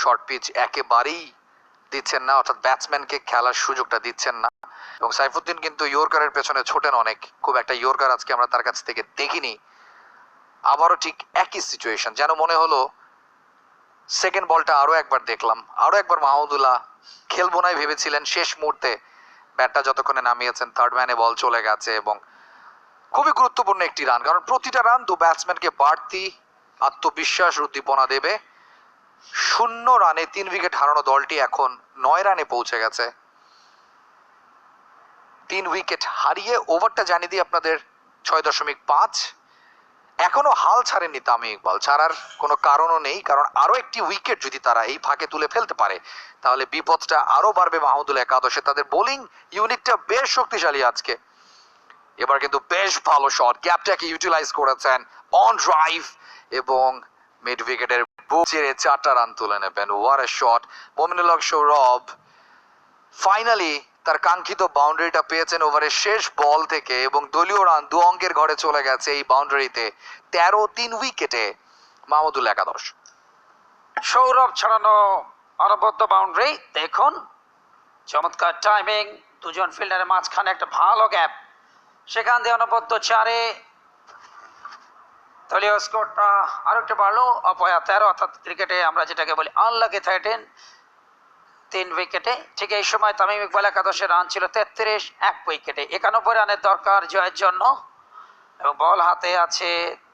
Short pitch একেবারেই দিচ্ছেন না, অর্থাৎ ব্যাটসম্যানকে খেলার সুযোগটা দিচ্ছেন না। এবং সাইফুদ্দিন কিন্তু ইয়র্কারের পেছনে ছোটেন অনেক, খুব একটা ইয়র্কার আজকে আমরা তার কাছ থেকে দেখিনি। আবারও ঠিক একই সিচুয়েশন, যেন মনে হলো সেকেন্ড বলটা আরো একবার দেখলাম, আরো একবার মাহমুদুল্লাহ খেলবো নাই ভেবেছিলেন, শেষ মুহূর্তে ব্যাটটা যতক্ষণে নামিয়েছেন থার্ড ম্যানে বল চলে গেছে। এবং খুবই গুরুত্বপূর্ণ একটি রান, কারণ প্রতিটা রান দু ব্যাটসম্যানকে বাড়তি আত্মবিশ্বাস উদ্দীপনা দেবে। 0 রানে 3 উইকেট হারানো দলটি এখন 9 রানে পৌঁছে গেছে। 3 উইকেট হারিয়ে ওভারটা জানিয়ে দিই আপনাদের 6.5। এখনো হাল ছাড়েননি তামিম ইকবাল, ছাড়ার কোনো কারণও নেই, কারণ আরো একটি উইকেট যদি তারা এই ফাঁকে তুলে ফেলতে পারে তাহলে বিপদটা আরো বাড়বে মাহমুদুল একাদশে। তাদের বোলিং ইউনিটটা বেশ শক্তিশালী আজকে। এবার কিন্তু বেশ ভালো শট, গ্যাপটাকে ইউটিলাইজ করেছেন অন ড্রাইভ এবং মিড উইকেটের বুক চিরে 4টা রান তুলে নেবেন। What a shot! Mominul Haque Sourav finally তার কাঙ্ক্ষিত বাউন্ডারিটা পেয়েছেন ওভারের শেষ বল থেকে, এবং দলীয় রান 2 অঙ্কের ঘরে চলে গেছে এই বাউন্ডারিতে। 13-3 উইকেটে মাহমুদুল একাদশ। সৌরভ ছড়ানো অনবদ্য বাউন্ডারি, দেখুন চমৎকার টাইমিং, দুজন ফিল্ডারের মাঝখানে একটা ভালো গ্যাপ, সেখান দিয়ে অনবদ্য 4-এ দলীয় স্কোরটা আরো একটু বাড়লো। অপয়া 13, অর্থাৎ ক্রিকেটে আমরা যেটাকে বলি আনলাকি 13, 3 উইকেটে। ঠিক এই সময় তামিম ইকবাল একাদশের রান ছিল 33, 1 উইকেটে। 91 রানের দরকার জয়ের জন্য, এবং বল হাতে আছে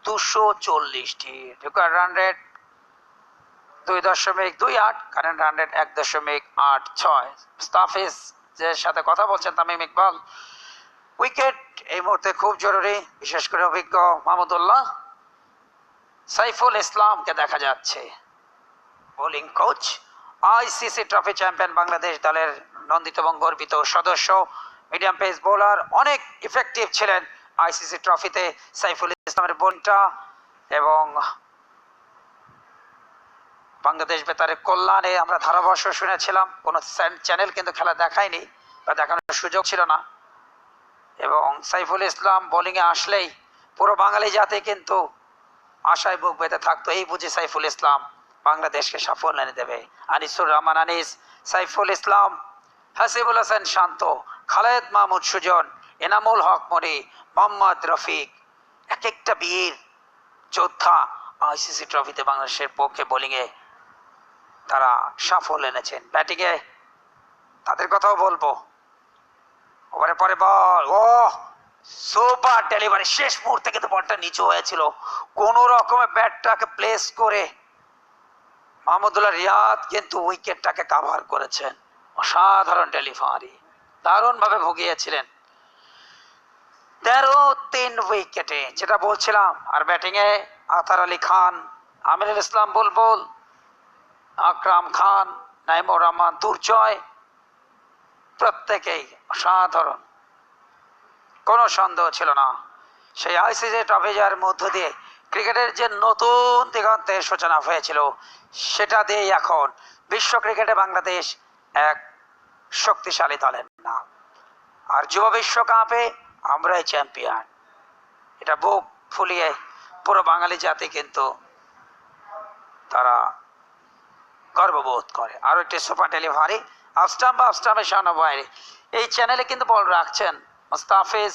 240টি। ঢোকার run rate 2.28, current run rate 1.86। Mustafiz যে সাথে কথা বলছেন তামিম ইকবাল, উইকেট এই মুহূর্তে খুব জরুরি, বিশেষ করে অভিজ্ঞ মাহমুদুল্লাহ। সাইফুল ইসলামকে দেখা যাচ্ছে bowling coach, ICC trophy champion Bangladesh দলের নন্দিত এবং গর্বিত সদস্য, মিডিয়াম পেস বোলার, অনেক ইফেক্টিভ ছিলেন আইসিসি ট্রফিতে সাইফুল ইসলামের বোনটা। এবং বাংলাদেশ বেতারের কল্যাণে আমরা ধারাভাষ্য শুনেছিলাম, কোনো চ্যানেল কিন্তু খেলা দেখায়নি বা দেখানোর সুযোগ ছিল না। এবং সাইফুল ইসলাম বোলিংয়ে আসলেই পুরো বাঙালি জাতি কিন্তু আশায় বুক বেঁধে থাকতো, এই বুঝি সাইফুল ইসলাম বাংলাদেশকে সাফল্য এনে দেবে। আনিসুর রহমান আনিস, সাইফুল ইসলাম, হাসিবুল হাসান শান্ত, খালেদ মাহমুদ সুজন, এনামুল হক মনি, মোহাম্মদ রফিক, এক একটা বীর যোদ্ধা আইসিসি ট্রফিতে বাংলাদেশের পক্ষে বোলিংয়ে তারা সাফল্য এনেছেন। ব্যাটিংয়ে তাদের কথাও বলবো। ওভারের পরে বল, ও সুপার ডেলিভারি, শেষ মুহূর্তে কিন্তু বলটা নিচু হয়েছিল, কোন রকমের ব্যাটটাকে প্লেস করে মাহমুদুল্লাহ রিয়াদ কিন্তু উইকেটটাকে কাভার করেছেন। অসাধারণ ডেলিভারি, দারুণ ভাবে ভুগিয়েছিলেন। 13-3 উইকেটে, যেটা বলছিলাম। আর ব্যাটিং এ আতার আলী খান, আমিনুল ইসলাম বুলবুল, আকরাম খান, নাইমুর রহমান দুর্জয়, প্রত্যেকেই অসাধারণ, কোনো সন্দেহ ছিল না। সেই আইসিসি ট্রফি জয়ের মধ্য দিয়ে ক্রিকেটের যে নতুন দিগন্তের সূচনা হয়েছিল, সেটা দিয়ে এখন বিশ্ব ক্রিকেটে বাংলাদেশ এক শক্তিশালী দলের নাম। আর যুব বিশ্বকাপে আমরাই চ্যাম্পিয়ন, এটা বুক ফুলিয়ে পুরো বাঙালি জাতি কিন্তু তারা গর্ববোধ করে। আরো একটি সুপার ডেলিভারি, আফস্টাম্পের সামনে বাইরে। এই চ্যানেলে কিন্তু বল রাখছেন মুস্তাফিজ,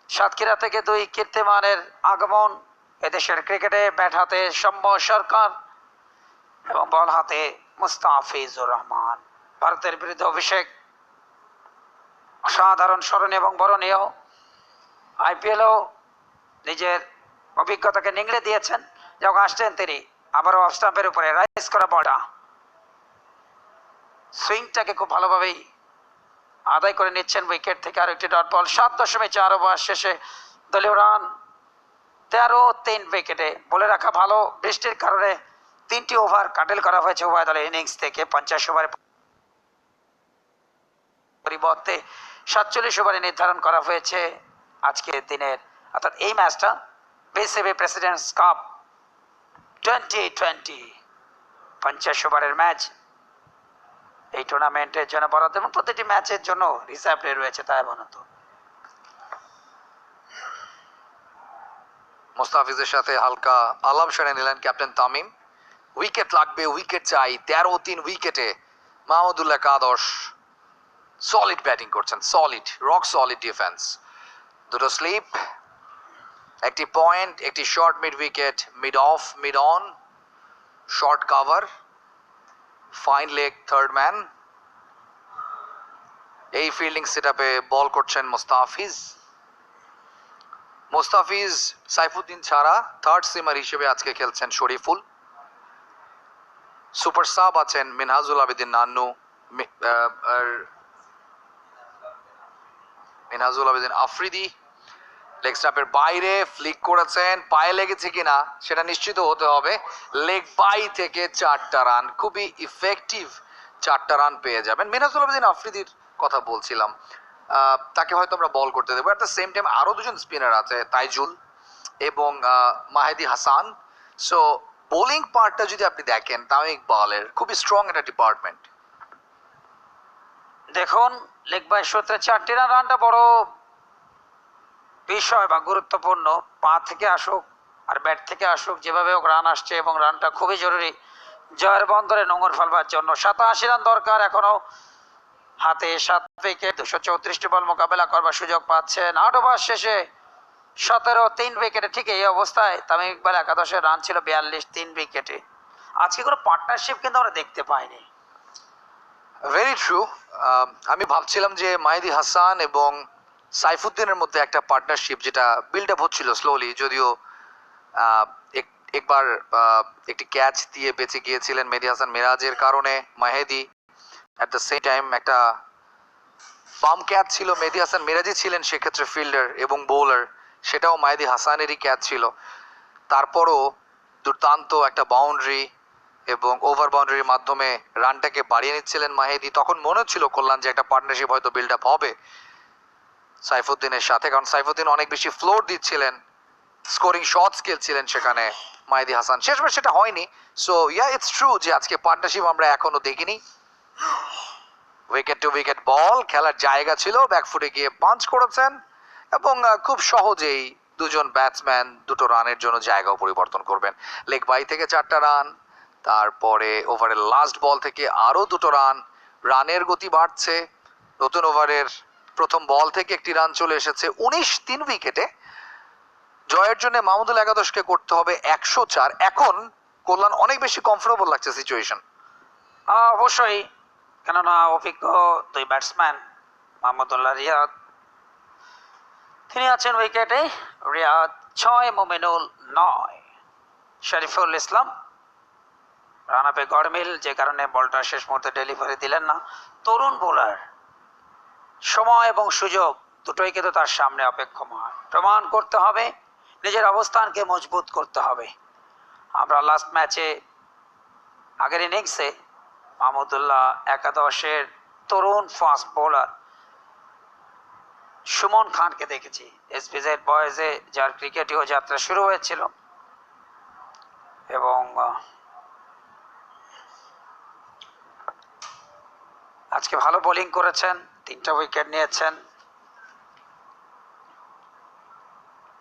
সাতক্ষীরা থেকে 2 কীর্তিমানের আগমন এদেশের ক্রিকেটে। ব্যাট হাতে সৌম্য সরকার এবং বল হাতে মুস্তাফিজুর রহমান। ভারতের বিরুদ্ধে অভিষেক অসাধারণ, স্মরণীয় এবং বরণীয়। আইপিএলও নিজের অভিজ্ঞতাকে নিংড়ে দিয়েছেন, যখন আসছেন তিনি আবারও অফ স্টাম্পের উপরে রাইজ করা বলটা, সুইংটাকে খুব ভালোভাবেই আদায় করে নিচ্ছেন উইকেট থেকে। আর একটি ডট বল, 7.4 ওভার শেষে দলীয় রান 13-3 উইকেটে। বলে রাখা ভালো, বৃষ্টির কারণে 3টি ওভার কাটেল করা হয়েছে উভয় দলের ইনিংস থেকে। 50 ওভারে পরিবর্তে 47 ওভারে নির্ধারণ করা হয়েছে আজকের দিনের, অর্থাৎ এই ম্যাচটা বিসিবি প্রেসিডেন্টস কাপ 2020 50 ওভারের ম্যাচ এই টুর্নামেন্টের জন্য বরাদ্দ, এবং প্রতিটি ম্যাচের জন্য রিজার্ভ রয়েছে। তাই বনত মুস্তাফিজের সাথে হালকা আলাপ সেরে নিলেন ক্যাপ্টেন তামিম। উইকেট লাগবে, উইকেট চাই। 13-3 উইকেটে মাহমুদুল্লাহ একাদশ সলিড ব্যাটিং করছেন, সলিড, রক সলিড ডিফেন্স। দুটো স্লিপ, একটি পয়েন্ট, একটি short mid wicket, mid of, mid on, short cover, fine leg, third man. এই ফিল্ডিং সেটআপে বল করছেন মোস্তাফিজ। মোস্তাফিজ সাইফুদ্দিন ছাড়া থার্ড সিমার হিসেবে আজকে খেলছেন শরীফুল। সুপার সাব আছেন মিনহাজুল আবেদিন নান্নু, মিনহাজুল আবেদিন আফ্রিদি। লেগ স্টাম্পের বাইরে ফ্লিক করেছেন, পায়ে লেগেছে কিনা সেটা নিশ্চিত হতে হবে। লেগ বাই থেকে 4টা রান, খুবই ইফেক্টিভ 4টা রান পেয়ে যাবেন। মিনহাজুল আবেদিন আফ্রিদির কথা বলছিলাম, তাকে হয়তো আমরা বল করতে দেবো। অ্যাট দ্য সেম টাইম আরো দুজন স্পিনার আছে, তাইজুল এবং মাহেদি হাসান। সো বোলিং পার্টটা যদি আপনি দেখেন, তামিম ইকবালের খুবই স্ট্রং একটা ডিপার্টমেন্ট। দেখুন লেগ বাই সূত্রে 4টি রানটা বড় বিষয় বা গুরুত্বপূর্ণ। পা থেকে আসুক আর ব্যাট থেকে আসুক, যেভাবে হোক রান আসছে এবং রানটা খুবই জরুরি জয়ের বন্দরে নোঙর ফেলবার জন্য। 87 রান দরকার, এখনো হাতে 7 উইকেট, 234টি বল মোকাবেলা করবার সুযোগ পাচ্ছেন। 8 ওভার শেষে 17-3 উইকেটে। ঠিক এই অবস্থায় তামিম ইকবাল একাদশের রান ছিল 42, 3 উইকেটে। আজকে কোনো পার্টনারশিপ কিন্তু আমরা দেখতে পাইনি। Very true. আমি ভাবছিলাম যে মাহিদি হাসান এবং সাইফুদ্দিনের মধ্যে একটা পার্টনারশিপ যেটা বিল্ড আপ হচ্ছিল স্লোলি, যদিও একবার একটি ক্যাচ দিয়ে বেঁচে গিয়েছিলেন মেহেদী হাসান মিরাজের কারণে Mahedi. At the same time একটা বাম ক্যাচ ছিল, মেহেদী হাসান মিরাজই ছিলেন সেক্ষেত্রে ফিল্ডার এবং বোলার, সেটাও মাহেদী হাসানেরই ক্যাচ ছিল। তারপরও দুর্দান্ত একটা বাউন্ডারি এবং ওভার বাউন্ডারির মাধ্যমে রানটাকে বাড়িয়ে নিচ্ছিলেন মাহেদি। তখন মনে হচ্ছিল কল্যাণ যে একটা পার্টনারশিপ হয়তো বিল্ড আপ হবে সাইফুদ্দিনের সাথে, কারণ সাইফুদ্দিন অনেক বেশি ফ্লোর দিচ্ছিলেন, স্কোরিং শটস খেলছিলেন সেখানে মাহেদি হাসান। শেষবার সেটা হয়নি। সো ইয়া, ইটস ট্রু যে আজকে পার্টনারশিপ আমরা এখনো দেখিনি। উইকেট টু উইকেট বল, খেলার জায়গা ছিল, ব্যাকফুটে গিয়ে পাঞ্চ করেছেন এবং খুব সহজেই দুজন ব্যাটসম্যান দুটো রানের জন্য জায়গাও পরিবর্তন করবেন। লেগ বাই থেকে 4টা রান, তারপরে ওভারের লাস্ট বল থেকে আরো 2টো রান। রানের গতি বাড়ছে। নতুন ওভারের প্রথম বল থেকে একটি রান চলে এসেছে। 19-3 উইকেটে জয়ের জন্য মাহমুদুল একাদশকে করতে হবে 104। এখন কল্যাণ অনেক বেশি কমফোর্টেবল লাগছে সিচুয়েশন। অবশ্যই, কেননা অভিজ্ঞ 2 ব্যাটসম্যান মাহমুদুল্লাহ, রিয়াদ, তিনি আছেন উইকেটে। রিয়াদ 6, মোমিনুল 9, শরীফুল ইসলাম রান আপে গড়মিল, যে কারণে বলটা শেষ মুহূর্তে ডেলিভারি দিলেন না। তরুণ বোলার, সময় এবং সুযোগ দুটোই কিন্তু তার সামনে অপেক্ষমান। প্রমাণ করতে হবে, নিজের অবস্থানকে মজবুত করতে হবে। আমরা লাস্ট ম্যাচে আগের ইনিংসে মাহমুদুল্লাহ একাদশের তরুণ ফাস্ট বোলার সুমন খানকে দেখেছি, এসপিজেড বয়েজে, যার ক্রিকেটীয় যাত্রা শুরু হয়েছিল এবং আজকে ভালো বোলিং করেছেন, 3টা উইকেট নিয়েছেন।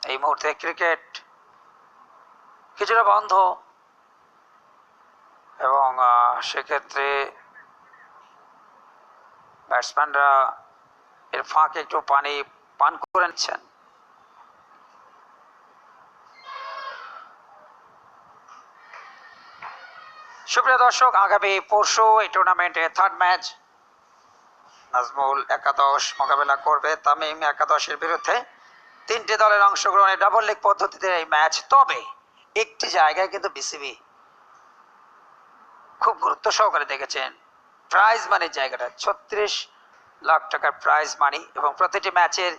এই মুহূর্তে ক্রিকেট কিছুটা বন্ধ এবং সেক্ষেত্রে ব্যাটসম্যানরা এর ফাঁকে একটু পানি পান করে নিচ্ছেন। সুপ্রিয় দর্শক, আগামী পরশু এই টুর্নামেন্টে থার্ড ম্যাচ নাজমুল একাদশ মোকাবেলা করবে তামিম একাদশের বিরুদ্ধে। 3টে দলের অংশগ্রহণে ডাবল লেগ পদ্ধতিতে এই ম্যাচ। তবে একটি জায়গায় কিন্তু বিসিবি খুব গুরুত্ব সহকারে দেখেছেন, প্রাইজ মানির জায়গাটা। 36 লাখ টাকার প্রাইজ মানি এবং প্রতিটি ম্যাচের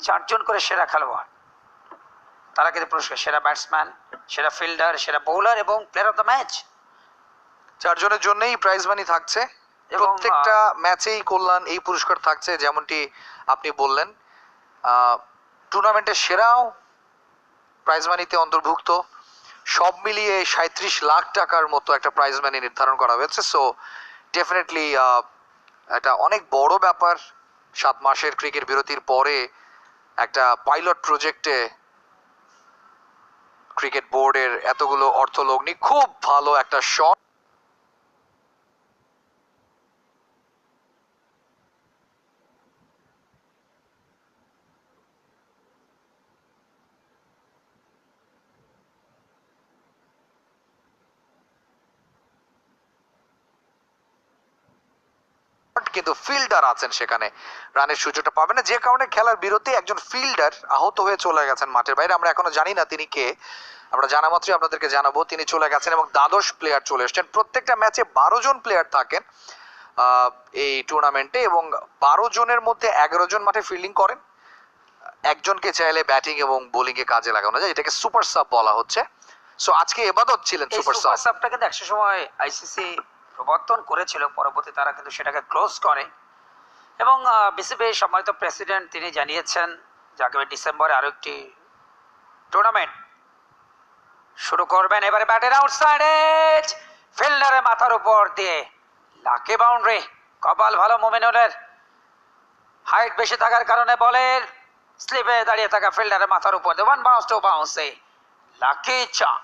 4 জন করে সেরা খেলোয়াড়, তারা কিন্তু পুরস্কার, সেরা ব্যাটসম্যান, সেরা ফিল্ডার, সেরা বোলার এবং প্লেয়ার অফ দ্য ম্যাচ। 4 জনের জন্যই প্রাইজ মানি থাকছে। প্রত্যেকটা ম্যাচেই কল্যাণ এই পুরস্কার থাকছে, যেমনটি আপনি বললেন। টুর্নামেন্টের সেরাও প্রাইজ মানিতে অন্তর্ভুক্ত। সব মিলিয়ে 37 লাখ টাকার মতো একটা প্রাইজ মানি নির্ধারণ করা হয়েছে। সো ডেফিনেটলি এটা অনেক বড় ব্যাপার। 7 মাসের ক্রিকেট বিরতির পরে একটা পাইলট প্রজেক্টে ক্রিকেট বোর্ডের এতগুলো অর্থলগ্নি, খুব ভালো একটা শট। কিন্তু ফিল্ডার আছেন সেখানে, রানের সুযোগটা পাবে না, যে কারণে খেলার বিরতি একজন ফিল্ডার আহত হয়ে চলে গেছেন মাঠের বাইরে। আমরা এখনো জানি না তিনি কে, আমরা জানা মাত্রই আপনাদেরকে জানাবো। তিনি চলে গেছেন এবং দ্বাদশ প্লেয়ার চলে এসছেন। প্রত্যেকটা ম্যাচে 12 জন প্লেয়ার থাকেন এই টুর্নামেন্টে, এবং 12 জনের মধ্যে 11 জন মাঠে ফিল্ডিং করেন। একজনকে চাইলে ব্যাটিং এবং বোলিং এ কাজে লাগানো যায়, এটাকে সুপার সাব বলা হচ্ছে। সো আজকে এবাদত ছিলেন সুপার সাব। সুপার সাবটা কিন্তু একটা সময় আইসিসি প্রবর্তন করেছিল, পরবর্তী তারা কিন্তু সেটাকে ক্লোজ করে। এবং বিসিবি সম্মানিত প্রেসিডেন্ট তিনি জানিয়েছেন যে আগামী ডিসেম্বরে আরো একটি টুর্নামেন্ট শুরু করবেন। এবারে ব্যাটের আউটসাইড এজ, ফিল্ডারের মাথার উপর দিয়ে লাকি বাউন্ডারি। কপাল ভালো মোমিনুলের, হাইট বেশি থাকার কারণে বলের স্লিপে দাঁড়িয়ে থাকা ফিল্ডারের মাথার উপর দিয়ে ওয়ান বাউন্স টু বাউন্সে লাকি চার।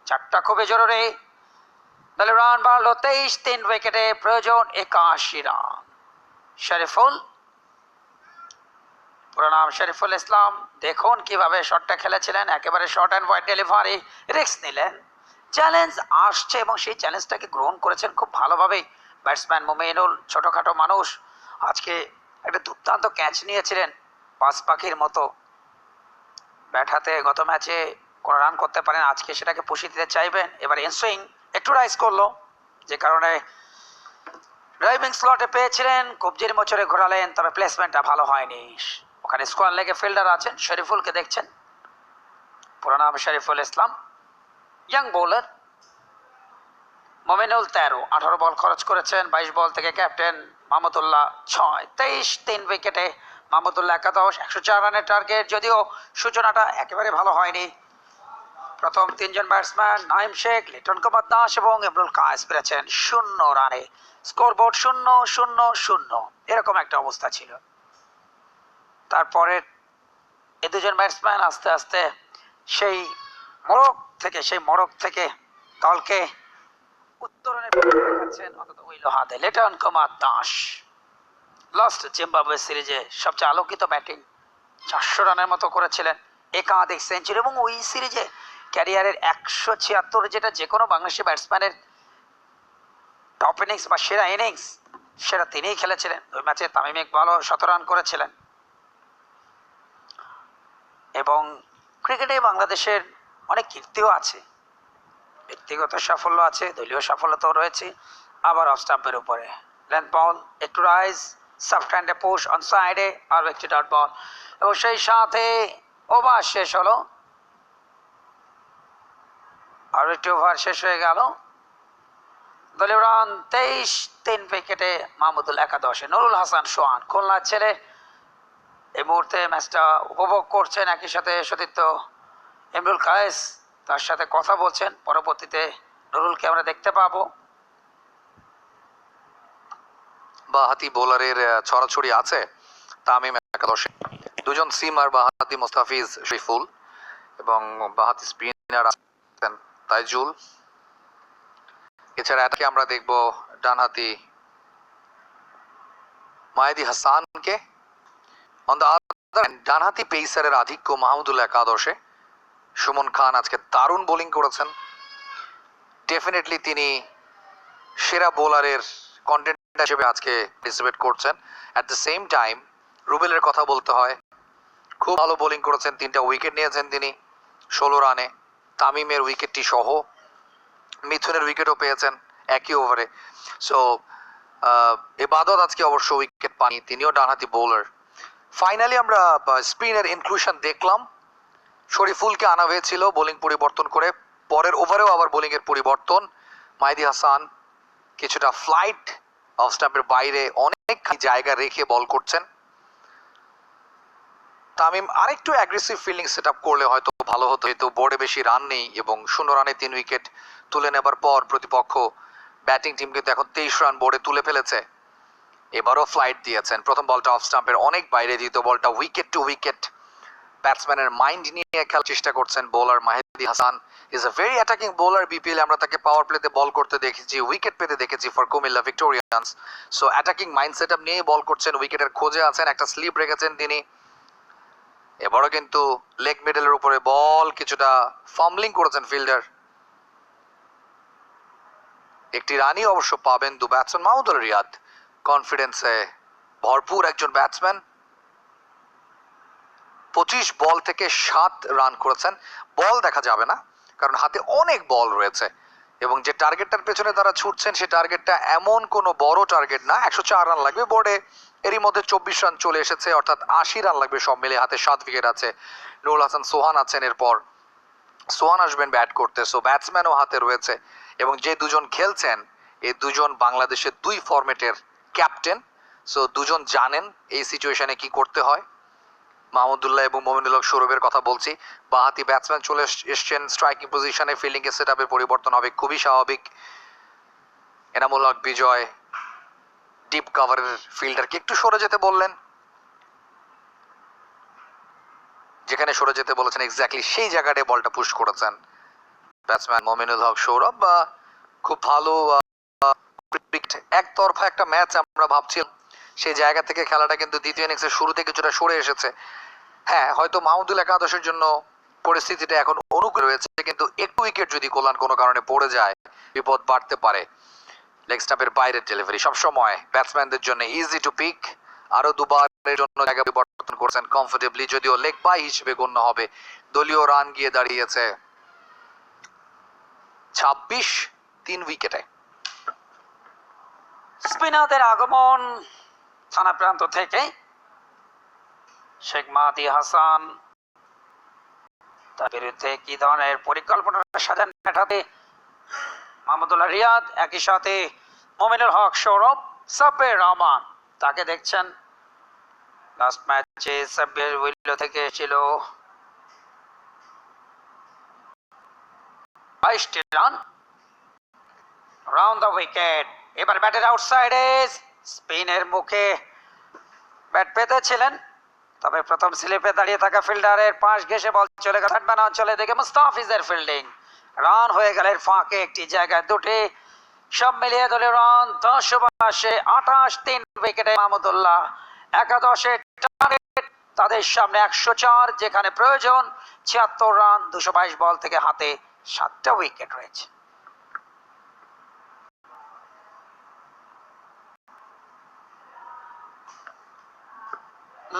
চারটা খুবই জরুরি। দলের রান বাড়লো 23, 3 উইকেটে প্রয়োজন 81 রান। শরীফুল, পুরো নাম শরীফুল ইসলাম, দেখুন কিভাবে শটটা খেলেছিলেন, একেবারে short and wide delivery, risk নিলেন। চ্যালেঞ্জ আসছে এবং সেই চ্যালেঞ্জটাকে গ্রহণ করেছেন খুব ভালোভাবেই ব্যাটসম্যান মোমিনুল। ছোটখাটো মানুষ, আজকে একটা দুর্দান্ত ক্যাচ নিয়েছিলেন পাঁচ পাখির মতো। ব্যাট হাতে গত ম্যাচে কোনো রান করতে পারেন, আজকে সেটাকে পুষিয়ে দিতে চাইবেন। এবার ইনসুইং একটু রাইজ করলো, যে কারণে ড্রাইভিং স্লটে পেয়েছিলেন, কবজির মোচরে ঘোরালেন, তবে প্লেসমেন্টটা ভালো হয়নি। ওখানে স্কোয়ার লেগে ফিল্ডার আছেন, শরীফুলকে দেখছেন, পুরো নাম শরীফুল ইসলাম, ইয়াং বোলার। মোমিনুল 13, 18 বল খরচ করেছেন, 22 বল থেকে ক্যাপ্টেন মাহমুদুল্লাহ 6, 23, 3 উইকেটে মাহমুদুল্লাহ 11, 104 রানের টার্গেট। যদিও সূচনাটা একেবারে ভালো হয়নি। প্রথম তিনজন ব্যাটসম্যান নাইম শেখ, লিটন কুমার দাস এবং ইমরুল কায়েস পেরেছেন 0 রানে। স্কোরবোর্ড 0-0-0, এরকম একটা অবস্থা ছিল। তারপরে এই দুজন ব্যাটসম্যান আস্তে আস্তে সেই মরক থেকে দলকে উত্তরণের পথে দেখাচ্ছেন, অন্তত ওই লোহাতে। লিটন কুমার দাস লাস্ট জিম্বাবুয়ে সিরিজে সবচেয়ে আলোকিত ব্যাটিং, 400 রানের মতো করেছিলেন, একাধিক সেঞ্চুরি, এবং ওই সিরিজে ক্যারিয়ারের 176, যেটা যে কোনো বাংলাদেশি ব্যাটসম্যানের টপ ইনিংস বা সেরা ইনিংস, সেটা তিনিই খেলেছিলেন। ওই ম্যাচে তামিম ইকবালও 17 রান করেছিলেন। এবং ক্রিকেটে বাংলাদেশের অনেক কীর্তিও আছে, ব্যক্তিগত সাফল্য আছে, দলীয় সাফল্যতাও রয়েছে, আবার অফ স্টাম্পের উপরে। লেন্থ বল, একটু রাইজ, সফট হ্যান্ডে পুশ অন সাইডে, আর একটি ডট বল, এবং সেই সাথে ওভার শেষ হলো। আর একটি ওভার শেষ হয়ে গেল। দলীয় রান 23, 3 উইকেটে মাহমুদুল 11, নুরুল হাসান সোহান খুলনার ছেলে এই মুহূর্তে ম্যাচটা উপভোগ করছেন। একই সাথে সতীর্থ ইমরুল কায়েস তার সাথে কথা বলছেন। পরবর্তীতে নুরুলকে আমরা দেখতে পাবো। বাহাতি বোলারের ছড়াছড়ি আছে তামিম 11, দুজন সিমার বাহাতি মোস্তাফিজ শরীফুল, এবং বাহাতি স্পিনার আছেন তাইজুল। এছাড়া এটাকে আমরা দেখবো ডানহাতি মাহেদি হাসানকে। অন দ্য আদার ডানহাতি পেসারের আধিক্য মাহমুদুল্লাহ 11। সুমন খান আজকে দারুণ বোলিং করেছেন, ডেফিনেটলি তিনি সেরা বোলারের কন্টেন্ট হিসেবে আজকে পার্টিসিপেট করছেন। অ্যাট দ্য সেম টাইম রুবেলের কথা বলতে হয়, খুব ভালো বোলিং করেছেন, 3টা উইকেট নিয়েছেন তিনি 16 রানে। তামিমের উইকেটটি সহ মিথুনের উইকেটও পেয়েছেন একই ওভারে। সো ইবাদত আজকে অবশ্য উইকেট পানি, তিনিও ডানহাতি বোলার। ফাইনালি আমরা স্পিনের ইনক্লুশন দেখলাম। শরীফুলকে আনা হয়েছিল বোলিং পরিবর্তন করে, পরের ওভারেও আবার বোলিং এর পরিবর্তন। মাহেদি হাসান কিছুটা ফ্লাইট অফ স্টাম্পের বাইরে অনেক জায়গা রেখে বল করছেন। তামিম আরেকটু অ্যাগ্রেসিভ ফিল্ডিং সেট আপ করলে হয়তো ভালো হতো, কিন্তু বোর্ডে বেশি রান নেই এবং 0 রানে 3 উইকেট তুলে নেবার পর প্রতিপক্ষ ব্যাটিং টিম কিন্তু এখন 23 রান বোর্ডে তুলে ফেলেছে। এবারও ফ্লাইট দিয়েছেন, প্রথম বলটা অফ স্টাম্পের অনেক বাইরে, দ্বিতীয় বলটা উইকেট টু উইকেট। ব্যাটসম্যানের মাইন্ড নিয়ে খেলার চেষ্টা করছেন bowler Mahidi Hasan. Is a very attacking bowler. BPL আমরা তাকে পাওয়ার প্লেতে বল করতে দেখেছি, উইকেট পেতে দেখেছি for Comilla Victorians. So attacking mind set up নিয়েই বল করছেন, উইকেটের খোঁজে আছেন, একটা স্লিপ রেখেছেন তিনি। এবারও কিন্তু লেগ মিডলের উপরে বল, কিছুটা ফাম্বলিং করেছেন ফিল্ডার। একটি রানই অবশ্য পাবেন দু ব্যাটসম্যান। মাহমুদুল রিয়াদ কনফিডেন্সে ভরপুর একজন ব্যাটসম্যান। 25 বল থেকে 7 রান করেছেন। বল দেখা যাবে না কারণ হাতে অনেক বল রয়েছে এবং যে টার্গেটটার পেছনে তারা ছুটছেন সে টার্গেটটা এমন কোনো বড় টার্গেট না। 104 রান লাগবে বোর্ডে, এরই মধ্যে 24 রান চলে এসেছে, অর্থাৎ 80 রান লাগবে সব মিলে। হাতে 7 উইকেট আছে। নুরুল হাসান সোহান আছেন, এরপর সোহান আসবেন ব্যাট করতে। সো ব্যাটসম্যানও হাতে রয়েছে এবং যে দুজন খেলছেন এই দুজন বাংলাদেশের 2 ফরম্যাটের ক্যাপ্টেন। সো দুজন জানেন এই সিচুয়েশনে কি করতে হয়। মাহমুদুল্লাহ এবং মমিনুল হক সৌরভের কথা বলছি। বাঁহাতি ব্যাটসম্যান চলে এসছেন স্ট্রাইকিং পজিশনে, ফিল্ডিং এর সেটআপে পরিবর্তন হবে খুবই স্বাভাবিক। এনামুল হক বিজয় ডিপ কভারের ফিল্ডারকে একটু সরে যেতে বললেন, যেখানে সরে যেতে বলেছেন এক্স্যাক্টলি সেই জায়গাটায় বলটা পুশ করেছেন ব্যাটসম্যান মমিনুল হক সৌরভ। খুব ভালো একতরফা একটা ম্যাচ আমরা ভাবছিলাম, সেই জায়গা থেকে খেলাটা কিন্তু দ্বিতীয় ইনিংসের শুরুতে কিছুটা সরে এসেছে। হ্যাঁ, হয়তো মাহমুদুল একাদশের জন্য পরিস্থিতিটা এখন অনুকূল রয়েছে, কিন্তু একটু উইকেট যদি কল্যাণ কোনো কারণে পড়ে যায় বিপদ বাড়তে পারে। লেগ স্টাম্পের বাইরের ডেলিভারি সবসময় ব্যাটসম্যানদের জন্য ইজি টু পিক। আরো দুবারের জন্য জায়গা পরিবর্তন করছেন কমফোর্টেবলি, যদিও লেগ বাই হিসেবে গণ্য হবে। দলীয় রান গিয়ে দাঁড়িয়েছে 26, 3 উইকেটে। স্পিনারদের আগমন থানা প্রান্ত থেকে। শেখ মাহদি হাসান তার বিরুদ্ধে কি ধরনের পরিকল্পনা সাজান মেটাতে মাহমুদুল্লাহ রিয়াদ, একই সাথে মমিনুল হক সৌরভ, সাব্বির রহমান তাকে দেখছেন লাস্ট ম্যাচে সাব্বির উইলো থেকে ছিল 22টি রান, রাউন্ড দ্য উইকেট। এবার ব্যাটের আউটসাইডে স্পিনের মুখে ব্যাট পেতেছিলেন, তবে প্রথম স্লিপে দাঁড়িয়ে থাকা ফিল্ডারের পাশ ঘেঁষে বল চলে গেল থার্ড অঞ্চলে, দেখে মুস্তাফিজের ফিল্ডিং। রান হয়ে গেল ফাঁকে একটি জায়গায় দুটি, সব মিলিয়ে দলীয় রান 10 ওভারে 28, 3 উইকেটে মাহমুদুল্লাহ একাদশে টার্গেট তাদের সামনে 104, যেখানে প্রয়োজন 76 রান। 222 বল থেকে হাতে 7টা উইকেট রয়েছে।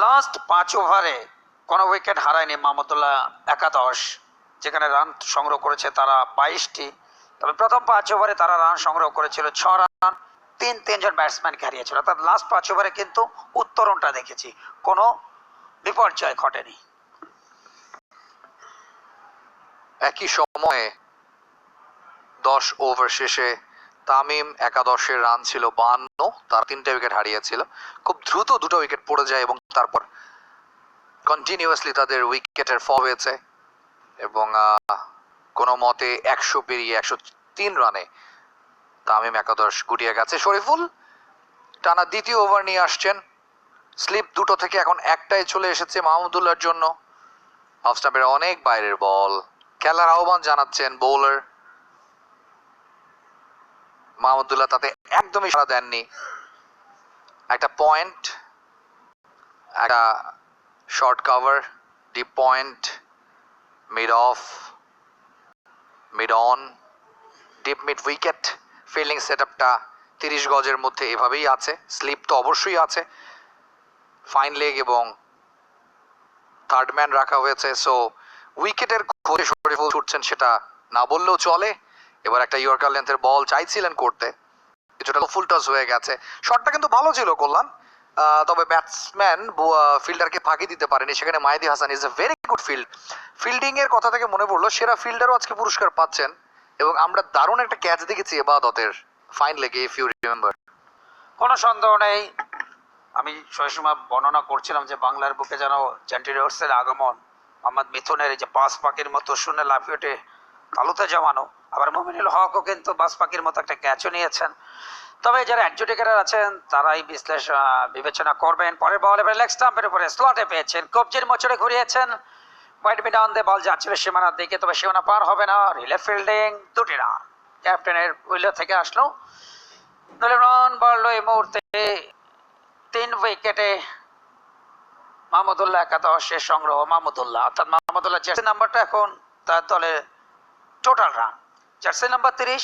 লাস্ট 5 ওভারে কোনো উইকেট হারায়নি মাহমুদুল্লাহ একাদশ, যেখানে রান সংগ্রহ করেছে তারা 22টি। তবে প্রথম 5 ওভারে তারা রান সংগ্রহ করেছিল 6 রান, 3 জন ব্যাটসম্যানকে হারিয়েছিল। অর্থাৎ লাস্ট 5 ওভারে কিন্তু উত্তরণটা দেখেছি, কোনো বিপর্যয় ঘটেনি। একই সময়ে 10 ওভার শেষে তামিম একাদশের রান ছিল 52, তার 3টে উইকেট হারিয়েছিল। খুব দ্রুত 2টো উইকেট পড়ে যায় এবং তারপর কন্টিনিউয়াসলি তাদের উইকেটের ফল হয়েছে এবং কোনো মতে 100 পেরিয়ে 103 রানে তামিম একাদশ গুটিয়ে গেছে। শরীফুল টানা দ্বিতীয় ওভার নিয়ে আসছেন। স্লিপ 2টো থেকে এখন একটাই চলে এসেছে মাহমুদুল্লাহর জন্য। অফ স্টাম্পের অনেক বাইরের বল, খেলার আহ্বান জানাচ্ছেন বোলার মাহমুদুল্লাহ, তাতে একদমই সাড়া দেননি। একটা পয়েন্ট, একটা short cover, deep point, mid of, mid on, deep mid wicket. Fielding set আপটা 30 গজের মধ্যে এভাবেই আছে। স্লিপ তো অবশ্যই আছে, ফাইন লেগ এবং থার্ড ম্যান রাখা হয়েছে। সো উইকেটের খোঁজে শরীফুল ছুটছেন সেটা না বললেও চলে। এবার একটা ইয়র্কার লেন্থের বল চাইছিলেন করতে, কিছুটা ফুল টস হয়ে গেছে। শটটা কিন্তু ভালো ছিল কল্যাণ, তবে ব্যাটসম্যান ফিল্ডারকে ফাঁকি দিতে পারেনি। সেখানে Mahidi Hasan is a very good fielding এর কথা থেকে মনে পড়লো সেরা ফিল্ডারও আজকে পুরস্কার পাচ্ছেন এবং আমরা দারুণ একটা ক্যাচ দেখেছি এবাদতের ফাইন লেগে, ইফ ইউ রিমেম্বার। কোনো সন্দেহ নেই, আমি সেই সময় বর্ণনা করছিলাম যে বাংলার বুকে যেন জেন্টি রোডসের আগমন, মোহাম্মদ মিথুনের এই যে বাস পাখির মতো শূন্য লাফিয়ে উঠে তালুতে জমানো, আবার মুমিনুল হকও কিন্তু বাস পাখির মতো একটা ক্যাচও নিয়েছেন। তবে যারা অ্যাডজুডিকেটর আছেন তারাই বিবেচনা করবেন। পরের বল এবার লেগ স্টাম্পের উপরে স্লটে পেয়েছেন, কবজির মোচড়ে ঘুরিয়েছেন ওয়াইড মিডন দিয়ে বল যাচ্ছিল সীমানার দিকে, তবে সীমানা পার হবে না। রিলে ফিল্ডিং, 2টি রান ক্যাপ্টেনের উইলো থেকে আসলো। দলের রান বাড়লো এই মুহূর্তে 3 উইকেটে। মাহমুদুল্লাহ একাদশের সংগ্রহ মাহমুদুল্লাহ, অর্থাৎ মাহমুদুল্লাহ জার্সি নাম্বারটা এখন তার দলের total run. Jersey number 30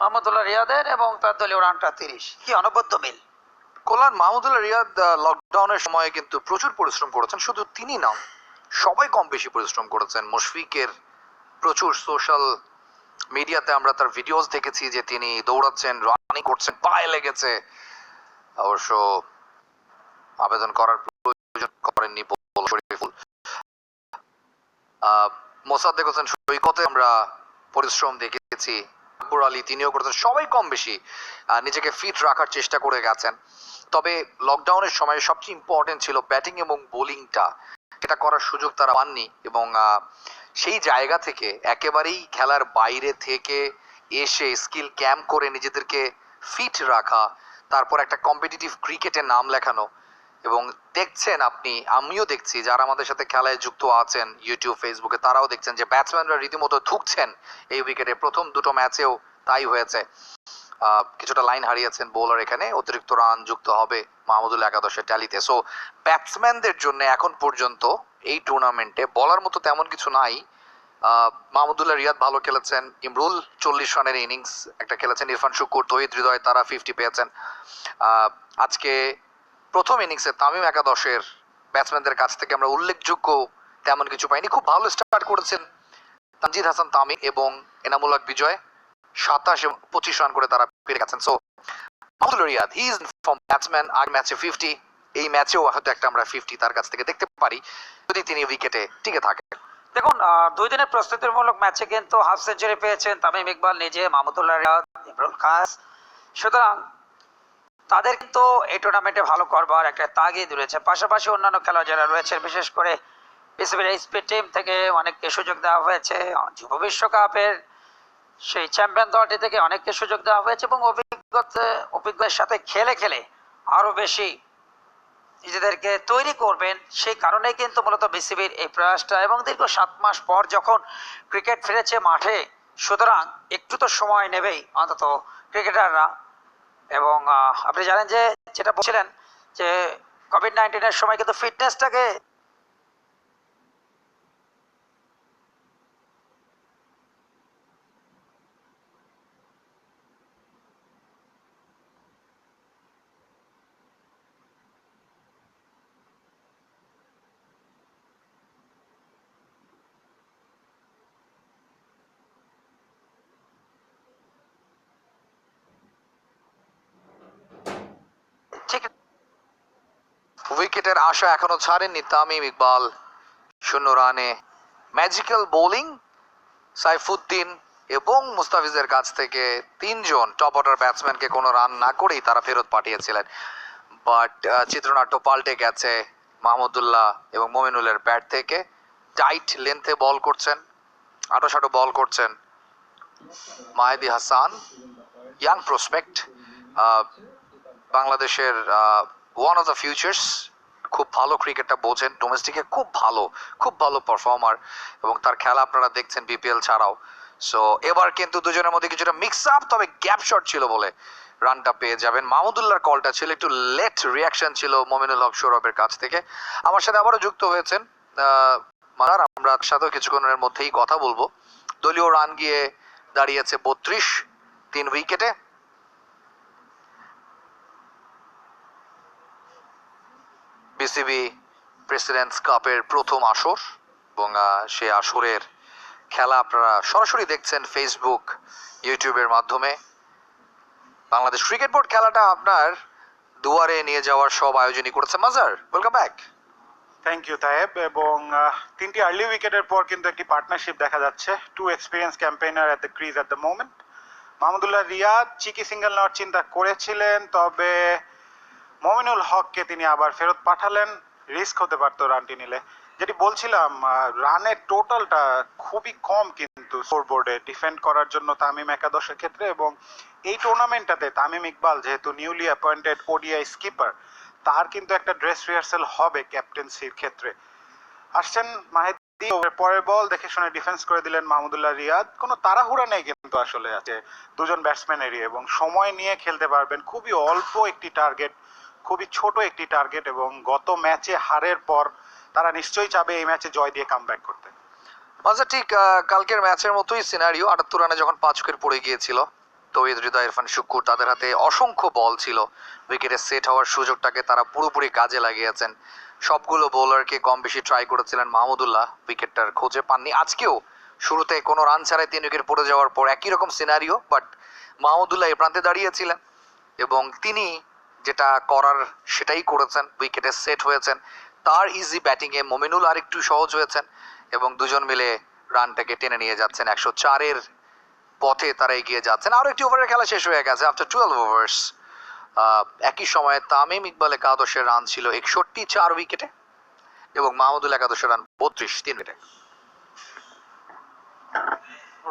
Mahmudullah রিয়াদের এবং তার দলীয় রানটা 30। কি অনবদ্য মিল। কল্যাণ, মাহমুদুল্লাহ রিয়াদ লকডাউনের সময় কিন্তু প্রচুর পরিশ্রম করেছেন। শুধু তিনি না, সবাই কম বেশি পরিশ্রম করেছেন। মুশফিকের প্রচুর সোশ্যাল মিডিয়াতে আমরা তার ভিডিওস দেখেছি যে তিনি দৌড়াচ্ছেন, রানিং করছেন, পায়ে লেগেছে। অবশ্য আবেদন করার প্রয়োজন করেননি শরীফুল। মোসাদ্দেক হোসেন সৈকতে আমরা পরিশ্রম দেখেছি। আকবর আলী তিনিও করেছেন। সবাই কম বেশি নিজেকে ফিট রাখার চেষ্টা করে গেছেন। তবে লকডাউনের সময় সবচেয়ে ইম্পর্টেন্ট ছিল ব্যাটিং এবং বোলিংটা, এটা করার সুযোগ তারা পাননি। এবং সেই জায়গা থেকে একেবারেই খেলার বাইরে থেকে এসে স্কিল ক্যাম্প করে নিজেদেরকে ফিট রাখা, তারপর একটা কম্পিটিটিভ ক্রিকেটে নাম লেখানো। এবং দেখছেন আপনি, আমিও দেখছি, যারা আমাদের সাথে খেলায় যুক্ত আছেন ইউটিউব ফেসবুকে, তারাও দেখছেন যে ব্যাটসম্যানরা রীতিমতো ধুকছেন এই উইকেটে। প্রথম দুটো ম্যাচেও তাই হয়েছে। কিছুটা লাইন হারিয়েছেন বোলার, এখানে অতিরিক্ত রান যুক্ত হবে মাহমুদুল্লাহ একাদশের ট্যালিতে। সো ব্যাটসম্যানদের জন্য এখন পর্যন্ত এই টুর্নামেন্টে বলার মতো তেমন কিছু নাই। মাহমুদুল্লাহ রিয়াদ ভালো খেলেছেন, ইমরুল 40 রানের ইনিংস একটা খেলেছেন, ইরফান শুকুর, তহিদ হৃদয় তারা 50 পেয়েছেন। আজকে প্রথম ইনিংসে তামিম একাদশের ব্যাটসম্যানদের কাছ থেকে আমরা উল্লেখযোগ্য তেমন কিছু পাইনি। খুব ভালো স্টার্ট করেছেন তানজিদ হাসান তামিম এবং এনামুল হক বিজয়, 27 এবং 25 রান করে তারা পেরে গেছেন। So Mahmudullah Riyad, he is from batsman. আগের ম্যাচে 50, এই ম্যাচেও হয়তো একটা আমরা 50 তার কাছ থেকে দেখতে পারি যদি তিনি উইকেটে টিকে থাকেন। দেখুন, 2 দিনের প্রস্তুতিমূলক ম্যাচে কিন্তু হাফ সেঞ্চুরি পেয়েছেন তামিম ইকবাল নিজে, মাহমুদুল্লাহ রিয়াদ, ইমরুল খাস। সুতরাং তাদের কিন্তু এই টুর্নামেন্টে ভালো করবার একটা তাগিদ রয়েছে। পাশাপাশি অন্যান্য খেলোয়াড় যারা রয়েছেন, বিশেষ করে বিসিবির স্পিড টিম থেকে অনেককে সুযোগ দেওয়া হয়েছে, যুব বিশ্বকাপের সেই চ্যাম্পিয়ন দলটি থেকে অনেককে সুযোগ দেওয়া হয়েছে এবং অভিজ্ঞতার সাথে খেলে খেলে আরো বেশি নিজেদেরকে তৈরি করবেন। সেই কারণেই কিন্তু মূলত বিসিবির এই প্রয়াসটা, এবং দীর্ঘ 7 মাস পর যখন ক্রিকেট ফিরেছে মাঠে, সুতরাং একটু তো সময় নেবেই অন্তত ক্রিকেটাররা। এবং আপনি জানেন যে যেটা বলছিলেন যে কোভিড-19 সময় কিন্তু ফিটনেসটাকে ঠিক উইকেটের আশা এখনো ছাড়েননি তামিম ইকবাল। 0 রানে ম্যাজিক্যাল বোলিং সাইফুদ্দিন এবং মুস্তাফিজের কাছ থেকে 3 জন টপ অর্ডার ব্যাটসম্যানকে কোনো রান না করেই তারা ফেরত পাঠিয়েছিলেন। বাট চিত্রনাট্য পাল্টে গেছে মাহমুদুল্লাহ এবং মমিনুলের ব্যাট থেকে। টাইট লেন্থে বল করছেন, আটো বল করছেন মাহেদী হাসান, ইয়াং প্রসপেক্ট, বাংলাদেশের ওয়ান অফ দ্য ফিউচার্স। খুব ভালো ক্রিকেটটা বোঝেন, ডোমেস্টিকে খুব ভালো পারফর্মার, এবং তার খেলা আপনারা দেখছেন বিপিএল ছাড়াও। সো এবার কিন্তু দুজনের মধ্যে কিছুটা মিক্স আপ, তবে গ্যাপ শট ছিল বলে রানটা পেয়ে যাবেন। মাহমুদুল্লাহর কলটা ছিল একটু লেট রিয়াকশন ছিল মমিনুল হক সৌরভের কাছ থেকে। আমার সাথে আবারও যুক্ত হয়েছেন মারার, আমরা সাথেও কিছুক্ষণের মধ্যেই কথা বলবো। দলীয় রান গিয়ে দাঁড়িয়েছে 32, 3 উইকেটে। বিসিবি প্রেসিডেন্টস কাপের প্রথম আসর, এবং সে আসরের খেলা আপনারা সরাসরি দেখছেন ফেসবুক, ইউটিউবের মাধ্যমে। বাংলাদেশ ক্রিকেট বোর্ড খেলাটা আপনার দুয়ারে নিয়ে যাওয়ার সব আয়োজনই করেছে মাজার। Welcome back. Thank you Tayeb. এবং 3টি আর্লি উইকেটের পর কিন্তু একটি পার্টনারশিপ দেখা যাচ্ছে। 2 experience campaigner at the crease at the moment. Mahmudullah Riyad cheeky single নেওয়ার চিন্তা করেছিলেন, তবে মমিনুল হককে তিনি আবার ফেরত পাঠালেন। রিস্ক হতে পারতো রানটি নিলে। যেটি বলছিলাম, রানের টোটালটা খুবই কম কিন্তু স্কোরবোর্ডে ডিফেন্ড করার জন্য তামিম একাদশের ক্ষেত্রে। এবং এই টুর্নামেন্টটাতে তামিম ইকবাল যেহেতু নিউলি অ্যাপয়েন্টেড ওডিআই স্কিপার, তার কিন্তু একটা ড্রেস রিহার্সাল হবে ক্যাপ্টেন্সির ক্ষেত্রে। আসছেন মাহেদী পরের বল দেখে শুনে ডিফেন্স করে দিলেন মাহমুদুল্লাহ রিয়াদ। কোনো তাড়াহুড়া নেই কিন্তু আসলে আছে দুজন ব্যাটসম্যানেরই, এবং সময় নিয়ে খেলতে পারবেন। খুবই অল্প একটি টার্গেট, খুবই ছোট একটি টার্গেট, এবং গত ম্যাচে হারের পর তারা নিশ্চয়ই চাবে এই ম্যাচে জয় দিয়ে কামব্যাক করতে। আচ্ছা, ঠিক কালকের ম্যাচের মতোই সিনারিও। 78 রানে যখন 5 উইকেট পড়ে গিয়েছিল, তৌহিদ হৃদয়, ইরফান শুক্কুর, তাদের হাতে অসংখ্য বল ছিল। উইকেটে সেট হওয়ার সুযোগটাকে তারা পুরোপুরি কাজে লাগিয়েছেন। সবগুলো বোলারকে কম বেশি ট্রাই করেছিলেন মাহমুদুল্লাহ, উইকেটটার খোঁজে পাননি। আজকেও শুরুতে কোনো রান ছাড়াই 3 উইকেট পড়ে যাওয়ার পর একই রকম সিনারিও, বাট মাহমুদুল্লাহ এই প্রান্তে দাঁড়িয়েছিলেন এবং তিনি যেটা করার সেটাই করেছেন। উইকেটে সেট হয়েছেন। তার ইজি ব্যাটিংয়ে মমিনুল আর একটু সহজ হয়েছেন এবং দুজন মিলে রানটাকে টেনে নিয়ে যাচ্ছেন। 104-এর পথে তারা এগিয়ে যাচ্ছেন। আরো একটি ওভারের খেলা শেষ হয়ে গেছে আফটার 12 ওভার্স। একই সময়ে তামিম ইকবাল একাদশের রান ছিল 61 4 উইকেটে এবং মাহমুদুল একাদশের রান 32 3 উইকেটে।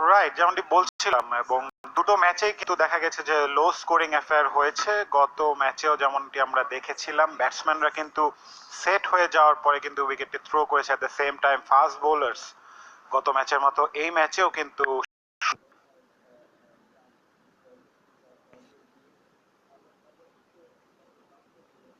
রাইট, যেমনটি বলছিলাম, এবং দুটো ম্যাচেই কিন্তু দেখা গেছে যে লো স্কোরিং অ্যাফেয়ার হয়েছে। গত ম্যাচেও যেমনটি আমরা দেখেছিলাম, ব্যাটসম্যানরা কিন্তু সেট হয়ে যাওয়ার পরে কিন্তু উইকেটটি থ্রো করেছে। At the same time fast bowlers গত ম্যাচের মতো এই ম্যাচেও কিন্তু